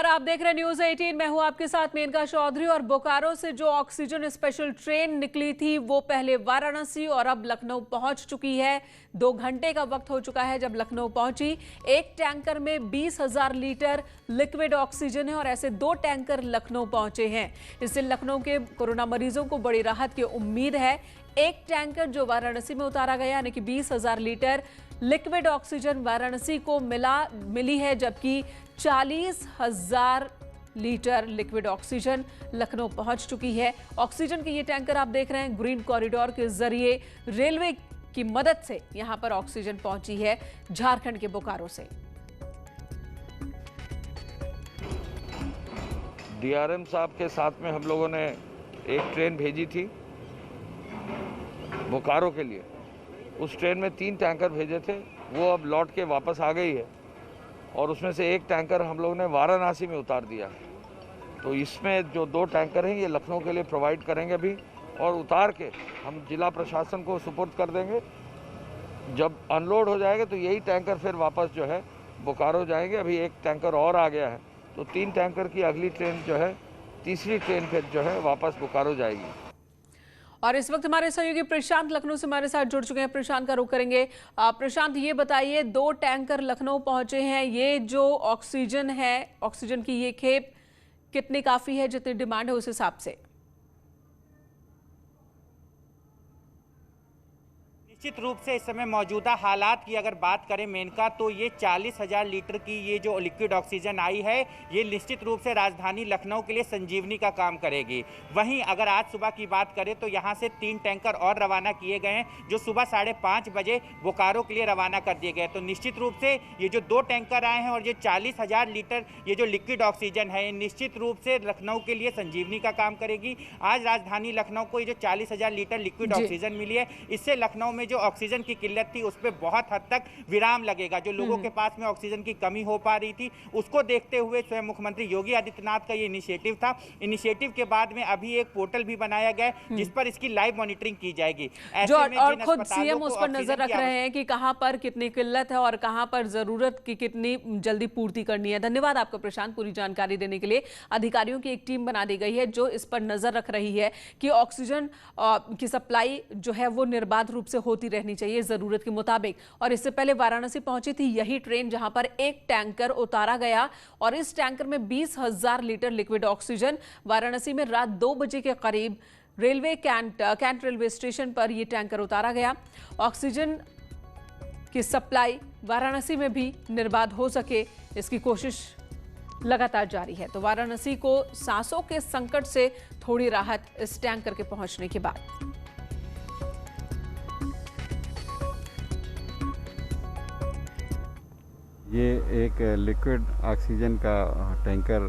आप देख रहे हैं न्यूज 18। मैं हूं आपके साथ मेनका चौधरी। और बोकारो से जो ऑक्सीजन स्पेशल ट्रेन निकली थी वो पहले वाराणसी और अब लखनऊ पहुंच चुकी है। 2 घंटे का वक्त हो चुका है जब लखनऊ पहुंची। एक टैंकर में 20,000 लीटर लिक्विड ऑक्सीजन है और ऐसे 2 टैंकर लखनऊ पहुंचे हैं। इससे लखनऊ के कोरोना मरीजों को बड़ी राहत की उम्मीद है। एक टैंकर जो वाराणसी में उतारा गया यानी कि 20,000 लीटर लिक्विड ऑक्सीजन वाराणसी को मिली है, जबकि 40,000 लीटर लिक्विड ऑक्सीजन लखनऊ पहुंच चुकी है। ऑक्सीजन के ये टैंकर आप देख रहे हैं ग्रीन कॉरिडोर के जरिए रेलवे की मदद से यहां पर ऑक्सीजन पहुंची है झारखंड के बोकारो से। डीआरएम साहब के साथ में हम लोगों ने एक ट्रेन भेजी थी बोकारो के लिए। उस ट्रेन में 3 टैंकर भेजे थे, वो अब लौट के वापस आ गई है और उसमें से एक टैंकर हम लोगों ने वाराणसी में उतार दिया। तो इसमें जो 2 टैंकर हैं ये लखनऊ के लिए प्रोवाइड करेंगे अभी, और उतार के हम जिला प्रशासन को सुपुर्द कर देंगे। जब अनलोड हो जाएगा तो यही टैंकर फिर वापस जो है बोकारो जाएंगे। अभी एक टैंकर और आ गया है, तो 3 टैंकर की अगली ट्रेन जो है, तीसरी ट्रेन फिर जो है वापस बोकारो जाएगी। और इस वक्त हमारे सहयोगी प्रशांत लखनऊ से हमारे साथ जुड़ चुके हैं। प्रशांत का रुख करेंगे। प्रशांत, ये बताइए, 2 टैंकर लखनऊ पहुंचे हैं, ये जो ऑक्सीजन है, ऑक्सीजन की ये खेप कितनी काफी है, जितनी डिमांड है उस हिसाब से? निश्चित रूप से इस समय मौजूदा हालात की अगर बात करें मेनका, तो ये 40,000 लीटर की ये जो लिक्विड ऑक्सीजन आई है ये निश्चित रूप से राजधानी लखनऊ के लिए संजीवनी का काम करेगी। वहीं अगर आज सुबह की बात करें तो यहाँ से 3 टैंकर और रवाना किए गए हैं जो सुबह 5:30 बजे बोकारो के लिए रवाना कर दिए गए। तो निश्चित रूप से ये जो 2 टैंकर आए हैं और ये 40,000 लीटर ये जो लिक्विड ऑक्सीजन है निश्चित रूप से लखनऊ के लिए संजीवनी का काम करेगी। आज राजधानी लखनऊ को ये जो 40,000 लीटर लिक्विड ऑक्सीजन मिली है, इससे लखनऊ में जो ऑक्सीजन की किल्लत थी उस पर बहुत हद तक विराम लगेगा। जो लोगों के पास में ऑक्सीजन की कमी हो पा रही थी उसको देखते हुए स्वयं मुख्यमंत्री योगी आदित्यनाथ का ये इनिशिएटिव था। इनिशिएटिव के बाद में अभी एक पोर्टल भी बनाया गया है जिस पर इसकी लाइव मॉनिटरिंग की जाएगी। और खुद सीएम उस पर नजर रख रहे हैं कि कहां पर कितनी किल्लत है और कहां पर जरूरत की कितनी जल्दी पूर्ति करनी है। धन्यवाद आपका प्रशांत, पूरी जानकारी देने के लिए। अधिकारियों की एक टीम बना दी गई है जो इस पर नजर रख रही है कि ऑक्सीजन की सप्लाई जो है वो निर्बाध रूप से होती रहनी चाहिए जरूरत के मुताबिक। और इससे पहले वाराणसी पहुंची थी यही ट्रेन जहां पर एक टैंकर उतारा गया और इस टैंकर में 20,000 लीटर लिक्विड ऑक्सीजन वाराणसी में रात 2 बजे के करीब रेलवे कैंट रेलवे स्टेशन पर यह टैंकर उतारा गया। ऑक्सीजन की सप्लाई वाराणसी में भी निर्बाध हो सके इसकी कोशिश लगातार जारी है। तो वाराणसी को सांसों के संकट से थोड़ी राहत इस टैंकर के पहुंचने के बाद। ये एक लिक्विड ऑक्सीजन का टैंकर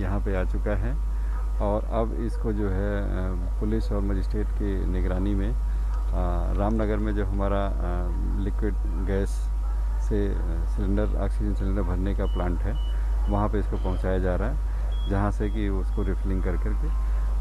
यहाँ पे आ चुका है और अब इसको जो है पुलिस और मजिस्ट्रेट की निगरानी में रामनगर में जो हमारा लिक्विड गैस से सिलेंडर ऑक्सीजन सिलेंडर भरने का प्लांट है वहाँ पे इसको पहुँचाया जा रहा है, जहाँ से कि उसको रिफिलिंग कर करके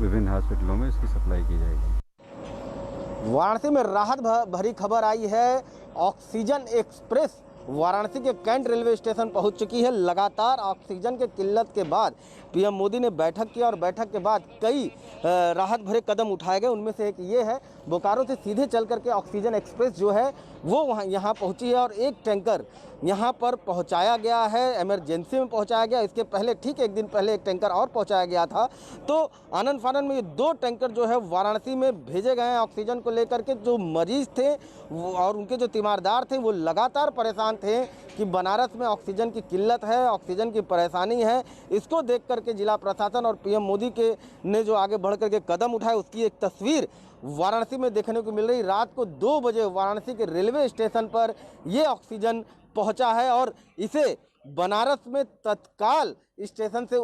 विभिन्न हॉस्पिटलों में इसकी सप्लाई की जाएगी। वाराणसी में राहत भरी खबर आई है। ऑक्सीजन एक्सप्रेस वाराणसी के कैंट रेलवे स्टेशन पहुंच चुकी है। लगातार ऑक्सीजन के किल्लत के बाद पीएम मोदी ने बैठक की और बैठक के बाद कई राहत भरे कदम उठाए गए। उनमें से एक ये है, बोकारो से सीधे चल करके ऑक्सीजन एक्सप्रेस जो है वो यहाँ पहुंची है और एक टैंकर यहाँ पर पहुंचाया गया है, इमरजेंसी में पहुंचाया गया। इसके पहले ठीक 1 दिन पहले एक टैंकर और पहुंचाया गया था। तो आनंद फानन में ये 2 टैंकर जो है वाराणसी में भेजे गए हैं ऑक्सीजन को लेकर के। जो मरीज थे और उनके जो तीमारदार थे वो लगातार परेशान थे कि बनारस में ऑक्सीजन की किल्लत है, ऑक्सीजन की परेशानी है। इसको देख करके जिला प्रशासन और पीएम मोदी के ने जो आगे बढ़ करके कदम उठाए उसकी एक तस्वीर वाराणसी में देखने को मिल रही। रात को 2 बजे वाराणसी के रेलवे स्टेशन पर ये ऑक्सीजन पहुंचा है और इसे बनारस में तत्काल स्टेशन से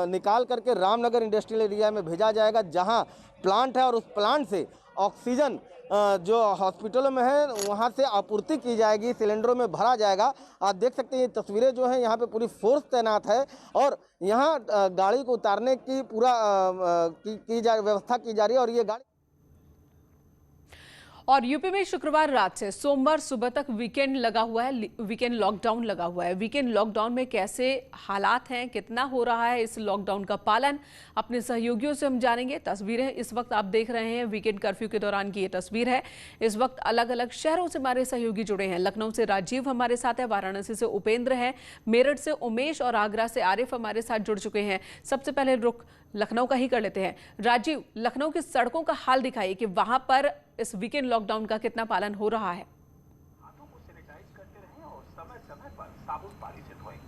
निकाल करके रामनगर इंडस्ट्रियल एरिया में भेजा जाएगा, जहां प्लांट है और उस प्लांट से ऑक्सीजन जो हॉस्पिटलों में है वहां से आपूर्ति की जाएगी, सिलेंडरों में भरा जाएगा। आप देख सकते हैं ये तस्वीरें जो हैं, यहाँ पे पूरी फोर्स तैनात है और यहाँ गाड़ी को उतारने की पूरा व्यवस्था की जा रही है। और ये गाड़ी और यूपी में शुक्रवार रात से सोमवार सुबह तक वीकेंड लगा हुआ है, वीकेंड लॉकडाउन लगा हुआ है। वीकेंड लॉकडाउन में कैसे हालात हैं, कितना हो रहा है इस लॉकडाउन का पालन, अपने सहयोगियों से हम जानेंगे। तस्वीरें इस वक्त आप देख रहे हैं, वीकेंड कर्फ्यू के दौरान की ये तस्वीर है। इस वक्त अलग अलग शहरों से हमारे सहयोगी जुड़े हैं। लखनऊ से राजीव हमारे साथ है, वाराणसी से उपेंद्र है, मेरठ से उमेश और आगरा से आरिफ हमारे साथ जुड़ चुके हैं। सबसे पहले रुख लखनऊ का ही कर लेते हैं। राजीव, लखनऊ की सड़कों का हाल दिखाइए कि वहां पर इस वीकेंड लॉकडाउन का कितना पालन हो रहा है। हाथों को सैनिटाइज करते रहें और समय-समय पर साबुन पानी से धोएं।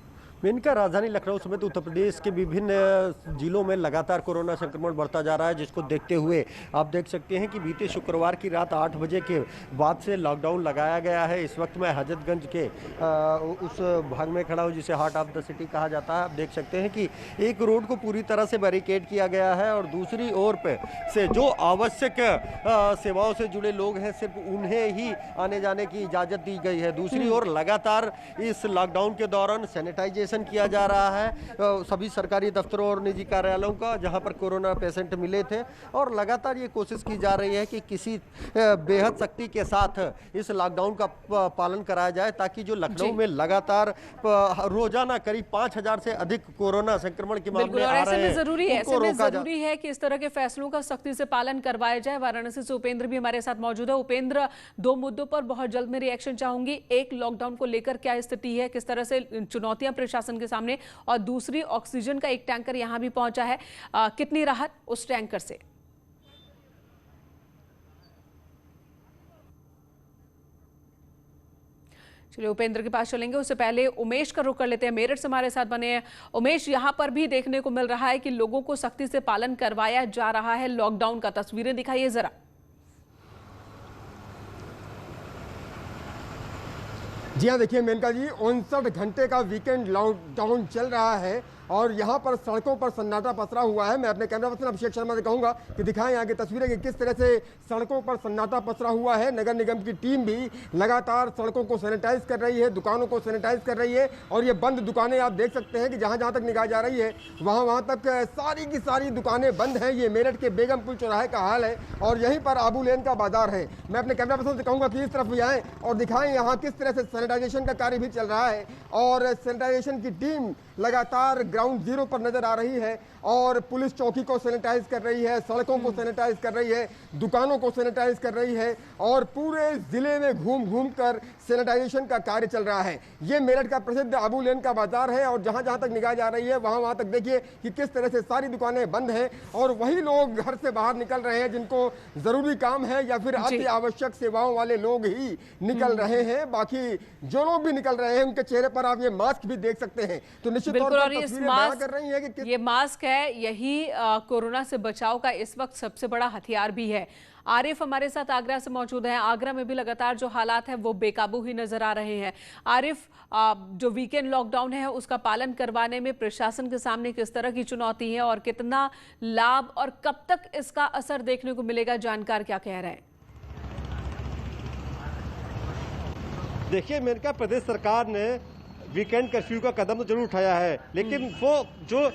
मेनका राजधानी लखनऊ समेत उत्तर प्रदेश के विभिन्न जिलों में लगातार कोरोना संक्रमण बढ़ता जा रहा है, जिसको देखते हुए आप देख सकते हैं कि बीते शुक्रवार की रात 8 बजे के बाद से लॉकडाउन लगाया गया है। इस वक्त मैं हजरतगंज के उस भाग में खड़ा हूँ जिसे हार्ट ऑफ द सिटी कहा जाता है। आप देख सकते हैं कि एक रोड को पूरी तरह से बैरिकेड किया गया है और दूसरी ओर पे से जो आवश्यक सेवाओं से जुड़े लोग हैं सिर्फ उन्हें ही आने जाने की इजाज़त दी गई है। दूसरी ओर लगातार इस लॉकडाउन के दौरान सैनिटाइजेशन किया जा रहा है सभी सरकारी दफ्तरों और निजी कार्यालयों का, जहां पर कोरोना पेशेंट मिले थे। और लगातार ये कोशिश की जा रही है कि किसी बेहद सख्ती के साथ इस लॉकडाउन का पालन कराया जाए, ताकि जो लखनऊ में लगातार रोजाना करीब 5000 से अधिक कोरोना संक्रमण के मामले आ रहे हैं। जरूरी है कि इस तरह के फैसलों का सख्ती से पालन करवाया जाए। वाराणसी से उपेंद्र भी हमारे साथ मौजूद है। उपेंद्र, दो मुद्दों पर बहुत जल्द में रिएक्शन चाहूंगी। एक, लॉकडाउन को लेकर क्या स्थिति है, किस तरह से चुनौतियां प्रशासन के सामने, और दूसरी, ऑक्सीजन का एक टैंकर यहां भी पहुंचा है, कितनी राहत उस टैंकर से? चलिए उपेंद्र के पास चलेंगे, उससे पहले उमेश का रुख कर लेते हैं। मेरठ से हमारे साथ बने हैं उमेश। यहां पर भी देखने को मिल रहा है कि लोगों को सख्ती से पालन करवाया जा रहा है लॉकडाउन का, तस्वीरें दिखाइए जरा। जी हाँ, देखिए मेनका जी, 59 घंटे का वीकेंड लॉकडाउन चल रहा है और यहाँ पर सड़कों पर सन्नाटा पसरा हुआ है। मैं अपने कैमरा पर्सन अभिषेक शर्मा से कहूँगा कि दिखाएं यहाँ की तस्वीरें कि किस तरह से सड़कों पर सन्नाटा पसरा हुआ है। नगर निगम की टीम भी लगातार सड़कों को सैनिटाइज कर रही है, दुकानों को सैनिटाइज कर रही है। और ये बंद दुकानें आप देख सकते हैं कि जहाँ जहाँ तक निगाह जा रही है वहाँ तक सारी की सारी दुकानें बंद हैं। ये मेरठ के बेगमपुर चौराहे का हाल है और यहीं पर आबू लेन का बाजार है। मैं अपने कैमरा पर्सन से कहूँगा कि इस तरफ भी आएँ और दिखाएं यहाँ किस तरह से सैनिटाइजेशन का कार्य भी चल रहा है। और सैनिटाइजेशन की टीम लगातार ग्राउंड जीरो पर नजर आ रही है और पुलिस चौकी को सैनिटाइज कर रही है, सड़कों को सैनिटाइज कर रही है, दुकानों को सैनिटाइज कर रही है और पूरे जिले में घूम घूम कर सैनिटाइजेशन का कार्य चल रहा है। ये मेरठ का प्रसिद्ध आबू लेन का बाजार है और जहां जहां तक निगाह जा रही है वहां तक देखिए कि किस तरह से सारी दुकानें बंद हैं और वही लोग घर से बाहर निकल रहे हैं जिनको जरूरी काम है या फिर अति आवश्यक सेवाओं वाले लोग ही निकल रहे हैं। बाकी जो लोग भी निकल रहे हैं उनके चेहरे पर आप ये मास्क भी देख सकते हैं। तो निश्चित तौर पर तस्वीरें बयां कर रही है कि ये मास्क है, यही कोरोना से बचाव का इस वक्त सबसे बड़ा हथियार भी है। आरिफ हमारे साथ आगरा से मौजूद हैं। आगरा में भी लगातार जो हालात हैं वो बेकाबू ही नजर आ रहे हैं। आरिफ, जो वीकेंड लॉकडाउन है उसका पालन करवाने में प्रशासन के सामने किस तरह की चुनौती है और कितना लाभ और कब तक इसका असर देखने को मिलेगा, जानकार क्या कह रहे हैं? देखिए, मेनका प्रदेश सरकार ने वीकेंड कर्फ्यू का कदम तो जरूर उठाया है, लेकिन वो जो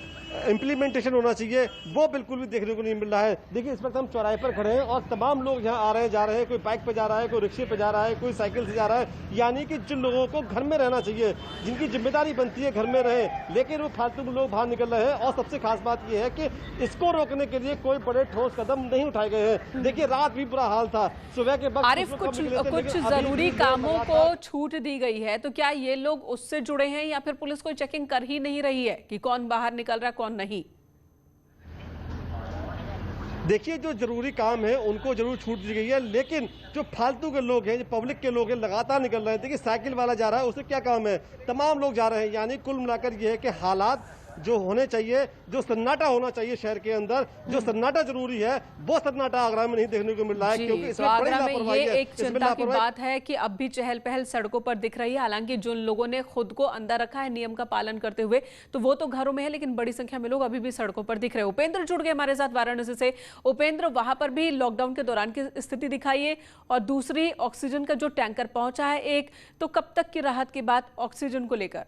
इम्प्लीमेंटेशन होना चाहिए वो बिल्कुल भी देखने को नहीं मिल रहा है। देखिए, इस वक्त हम चौराहे पर खड़े हैं और तमाम लोग यहाँ आ रहे हैं, जा रहे हैं। कोई बाइक पे जा रहा है, कोई रिक्शे पे जा रहा है, कोई साइकिल से जा रहा है। यानी कि जिन लोगों को घर में रहना चाहिए, जिनकी जिम्मेदारी बनती है घर में रहे, लेकिन वो फालतू लोग बाहर निकल रहे हैं। और सबसे खास बात यह है कि इसको रोकने के लिए कोई बड़े ठोस कदम नहीं उठाए गए हैं। देखिए, रात भी बुरा हाल था, सुबह के वक्त आरिफ, कुछ जरूरी कामों को छूट दी गई है, तो क्या ये लोग उससे जुड़े हैं या फिर पुलिस कोई चेकिंग कर ही नहीं रही है कि कौन बाहर निकल रहा है कौन नहीं? देखिए, जो जरूरी काम है उनको जरूर छूट दी गई है, लेकिन जो फालतू के लोग हैं, जो पब्लिक के लोग हैं, लगातार निकल रहे हैं। देखिए, साइकिल वाला जा रहा है, उसे क्या काम है, तमाम लोग जा रहे हैं। यानी कुल मिलाकर ये है कि हालात जो होने चाहिए, जो सन्नाटा होना चाहिए शहर के अंदर, जो सन्नाटा जरूरी है, वो सन्नाटा आगरा में नहीं देखने को मिल रहा है। क्योंकि इसमें तो आगरा में ये एक चिंता की बात है कि अब भी चहल पहल सड़कों पर दिख रही है। हालांकि जिन लोगों ने खुद को अंदर रखा है नियम का पालन करते हुए, तो वो तो घरों में है, लेकिन बड़ी संख्या में लोग अभी भी सड़कों पर दिख रहे हैं। उपेंद्र जुड़ गए हमारे साथ वाराणसी से। उपेंद्र, वहां पर भी लॉकडाउन के दौरान की स्थिति दिखाइए, और दूसरी, ऑक्सीजन का जो टैंकर पहुंचा है एक, तो कब तक की राहत की बात ऑक्सीजन को लेकर?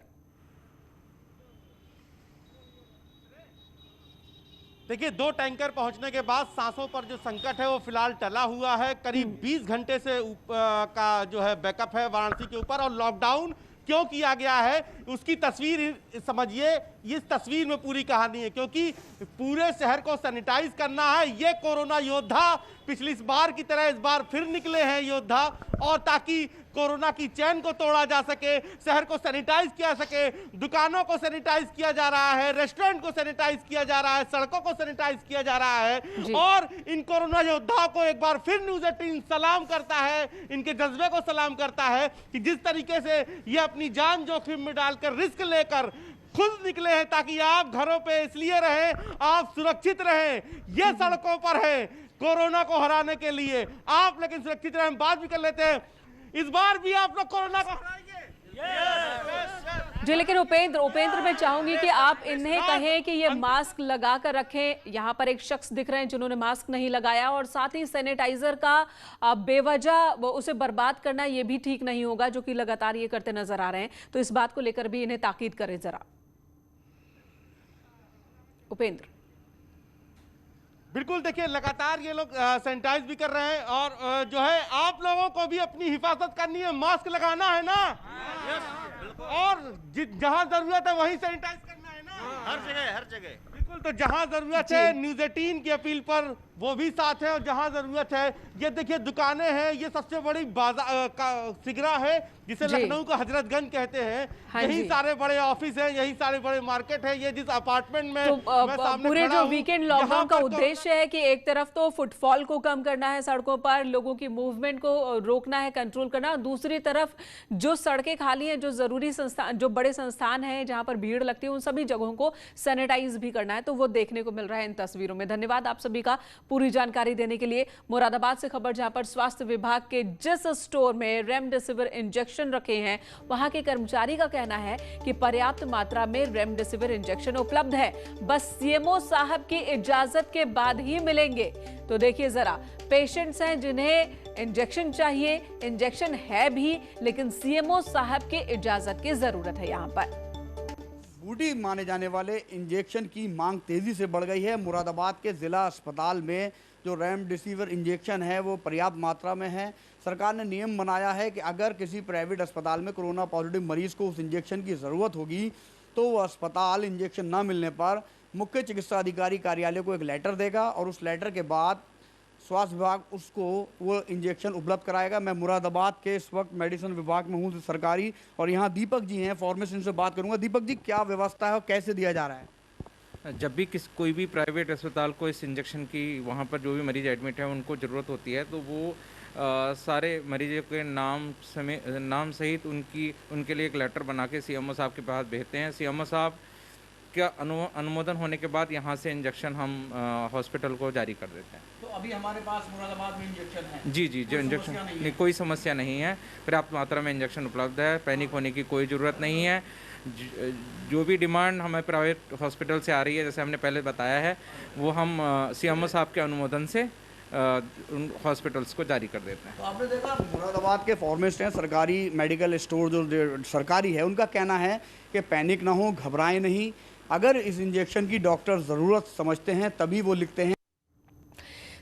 देखिए 2 टैंकर पहुंचने के बाद सांसों पर जो संकट है वो फिलहाल टला हुआ है। करीब 20 घंटे से का जो है बैकअप है वाराणसी के ऊपर, और लॉकडाउन क्यों किया गया है उसकी तस्वीर समझिए। इस तस्वीर में पूरी कहानी है, क्योंकि पूरे शहर को सैनिटाइज करना है। ये कोरोना योद्धा पिछली इस बार की तरह इस बार फिर निकले हैं योद्धा, और ताकि कोरोना की चैन को तोड़ा जा सके, शहर को सैनिटाइज किया सके, दुकानों को सैनिटाइज किया जा रहा है, रेस्टोरेंट को सैनिटाइज किया जा रहा है, सड़कों को सैनिटाइज किया जा रहा है। और इन कोरोना योद्धाओं को एक बार फिर न्यूज़ 18 सलाम करता है, इनके जज्बे को सलाम करता है कि जिस तरीके से ये अपनी जान जोखिम में डालकर रिस्क लेकर खुद निकले हैं ताकि आप घरों पे इसलिए रहें, आप सुरक्षित रहें। ये सड़कों पर है कोरोना को हराने के लिए, आप लेकिन सुरक्षित रहें। हम बात भी कर लेते हैं, इस बार भी आप लोग कोरोना को हराएंगे। जी, लेकिन उपेंद्र मैं चाहूंगी कि आप इन्हें कहें कि ये मास्क लगा कर रखें। यहाँ पर एक शख्स दिख रहे हैं जिन्होंने मास्क नहीं लगाया, और साथ ही सैनिटाइजर का बेवजह उसे बर्बाद करना ये भी ठीक नहीं होगा, जो कि लगातार ये करते नजर आ रहे हैं। तो इस बात को लेकर भी इन्हें ताकीद करें जरा उपेंद्र। बिल्कुल, देखिए लगातार ये लोग सैनिटाइज भी कर रहे हैं, और जो है आप लोगों को भी अपनी हिफाजत करनी है, मास्क लगाना है ना, और जहां जरूरत है वहीं सैनिटाइज करना है ना, हर जगह। बिल्कुल, तो जहां जरूरत है न्यूज़ 18 की अपील पर वो भी साथ है, और जहां जरूरत है ये देखिए दुकानें हैं। ये सबसे बड़ी बाजार का सिगरा है जिसे लखनऊ का हजरतगंज कहते हैं। यही सारे बड़े ऑफिस हैं, यही सारे बड़े मार्केट है। ये जिस अपार्टमेंट में तो पूरे जो वीकेंड लॉकडाउन का उद्देश्य है कि एक तरफ तो फुटफॉल को कम करना है, सड़कों पर लोगों की मूवमेंट को रोकना है, कंट्रोल करना, और दूसरी तरफ जो सड़कें खाली हैं, जो जरूरी संस्थान, जो बड़े संस्थान हैं जहां पर भीड़ लगती है, उन सभी जगहों को सैनिटाइज भी करना है। तो वो देखने को मिल रहा है इन तस्वीरों में। धन्यवाद आप सभी का पूरी जानकारी देने के लिए। मुरादाबाद से खबर, जहां पर स्वास्थ्य विभाग के जिस स्टोर में रेमडेसिविर इंजेक्शन रखे हैं, वहां के कर्मचारी का कहना है कि पर्याप्त मात्रा में रेमडेसिविर इंजेक्शन उपलब्ध है, बस सीएमओ साहब की इजाजत के बाद ही मिलेंगे। तो देखिए जरा, पेशेंट्स हैं जिन्हें इंजेक्शन चाहिए, इंजेक्शन है भी, लेकिन सीएमओ साहब की इजाजत की जरूरत है। यहां पर बूटी माने जाने वाले इंजेक्शन की मांग तेजी से बढ़ गई है। मुरादाबाद के जिला अस्पताल में जो रेमडेसिविर इंजेक्शन है वो पर्याप्त मात्रा में है। सरकार ने नियम बनाया है कि अगर किसी प्राइवेट अस्पताल में कोरोना पॉजिटिव मरीज को उस इंजेक्शन की ज़रूरत होगी तो वो अस्पताल इंजेक्शन ना मिलने पर मुख्य चिकित्सा अधिकारी कार्यालय को एक लेटर देगा, और उस लेटर के बाद स्वास्थ्य विभाग उसको वो इंजेक्शन उपलब्ध कराएगा। मैं मुरादाबाद के इस वक्त मेडिसिन विभाग में हूँ सरकारी, और यहाँ दीपक जी हैं फार्मेसिस्ट, से बात करूँगा। दीपक जी, क्या व्यवस्था है और कैसे दिया जा रहा है? जब भी कोई भी प्राइवेट अस्पताल को इस इंजेक्शन की, वहाँ पर जो भी मरीज एडमिट है उनको ज़रूरत होती है, तो वो सारे मरीजों के नाम सहित उनके लिए एक लेटर बना के सीएमओ साहब के पास भेजते हैं। सीएमओ साहब का अनुमोदन होने के बाद यहाँ से इंजेक्शन हम हॉस्पिटल को जारी कर देते हैं। तो अभी हमारे पास मुरादाबाद में इंजेक्शन है? जी, जो इंजेक्शन नहीं, कोई समस्या नहीं है, पर्याप्त मात्रा में इंजेक्शन उपलब्ध है, पैनिक होने की कोई ज़रूरत नहीं है। जो भी डिमांड हमें प्राइवेट हॉस्पिटल से आ रही है, जैसे हमने पहले बताया है, वो हम सीएमओ साहब के अनुमोदन से उन हॉस्पिटल्स को जारी कर देते हैं। तो आपने देखा मुरादाबाद के फार्मासिस्ट हैं, सरकारी मेडिकल स्टोर जो सरकारी है, उनका कहना है कि पैनिक ना हो, घबराएं नहीं, अगर इस इंजेक्शन की डॉक्टर ज़रूरत समझते हैं तभी वो लिखते हैं।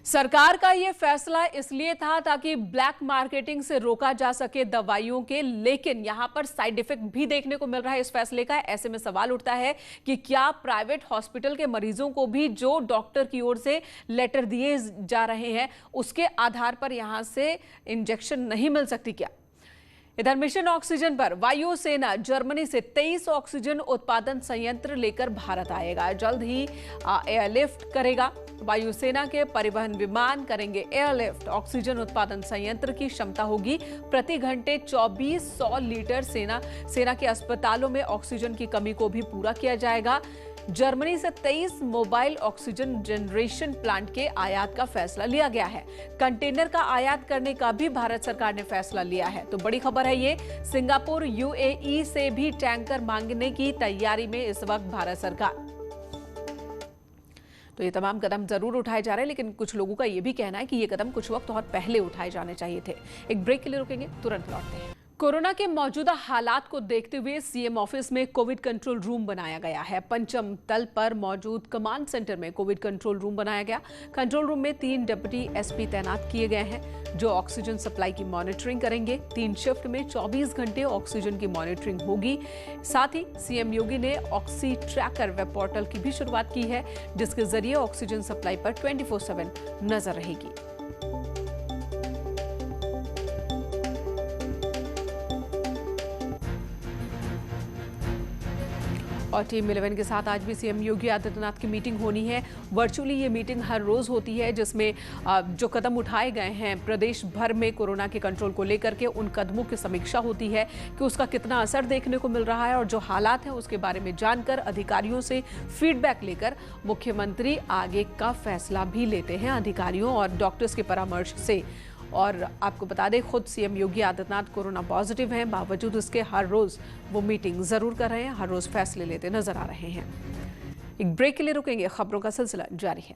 सरकार का यह फैसला इसलिए था ताकि ब्लैक मार्केटिंग से रोका जा सके दवाइयों के, लेकिन यहां पर साइड इफेक्ट भी देखने को मिल रहा है इस फैसले का। ऐसे में सवाल उठता है कि क्या प्राइवेट हॉस्पिटल के मरीजों को भी जो डॉक्टर की ओर से लेटर दिए जा रहे हैं उसके आधार पर यहां से इंजेक्शन नहीं मिल सकती क्या? इधर मिशन ऑक्सीजन पर वायुसेना जर्मनी से 23 ऑक्सीजन उत्पादन संयंत्र लेकर भारत आएगा। जल्द ही एयरलिफ्ट करेगा। वायुसेना के परिवहन विमान करेंगे एयरलिफ्ट। ऑक्सीजन उत्पादन संयंत्र की क्षमता होगी प्रति घंटे 2400 लीटर। सेना के अस्पतालों में ऑक्सीजन की कमी को भी पूरा किया जाएगा। जर्मनी से 23 मोबाइल ऑक्सीजन जनरेशन प्लांट के आयात का फैसला लिया गया है। कंटेनर का आयात करने का भी भारत सरकार ने फैसला लिया है। तो बड़ी खबर है ये। सिंगापुर यूएई से भी टैंकर मांगने की तैयारी में इस वक्त भारत सरकार। तो ये तमाम कदम जरूर उठाए जा रहे हैं, लेकिन कुछ लोगों का ये भी कहना है कि ये कदम कुछ वक्त और पहले उठाए जाने चाहिए थे। एक ब्रेक के लिए रुकेंगे, तुरंत लौटते हैं। कोरोना के मौजूदा हालात को देखते हुए सीएम ऑफिस में कोविड कंट्रोल रूम बनाया गया है। पंचम तल पर मौजूद कमांड सेंटर में कोविड कंट्रोल रूम बनाया गया। कंट्रोल रूम में 3 डिप्टी एसपी तैनात किए गए हैं जो ऑक्सीजन सप्लाई की मॉनिटरिंग करेंगे। 3 शिफ्ट में 24 घंटे ऑक्सीजन की मॉनिटरिंग होगी। साथ ही सीएम योगी ने ऑक्सी ट्रैकर वेब पोर्टल की भी शुरुआत की है, जिसके जरिए ऑक्सीजन सप्लाई पर 24/7 नजर रहेगी। और टीम 11 के साथ आज भी सीएम योगी आदित्यनाथ की मीटिंग होनी है। वर्चुअली ये मीटिंग हर रोज होती है, जिसमें जो कदम उठाए गए हैं प्रदेश भर में कोरोना के कंट्रोल को लेकर के, उन कदमों की समीक्षा होती है कि उसका कितना असर देखने को मिल रहा है, और जो हालात हैं उसके बारे में जानकर अधिकारियों से फीडबैक लेकर मुख्यमंत्री आगे का फैसला भी लेते हैं अधिकारियों और डॉक्टर्स के परामर्श से। और आपको बता दें, खुद CM Yogi Adityanath corona positive हैं, बावजूद इसके हर रोज वो मीटिंग जरूर कर रहे हैं, हर रोज फैसले लेते नजर आ रहे हैं। एक ब्रेक के लिए रुकेंगे, खबरों का सिलसिला जारी है।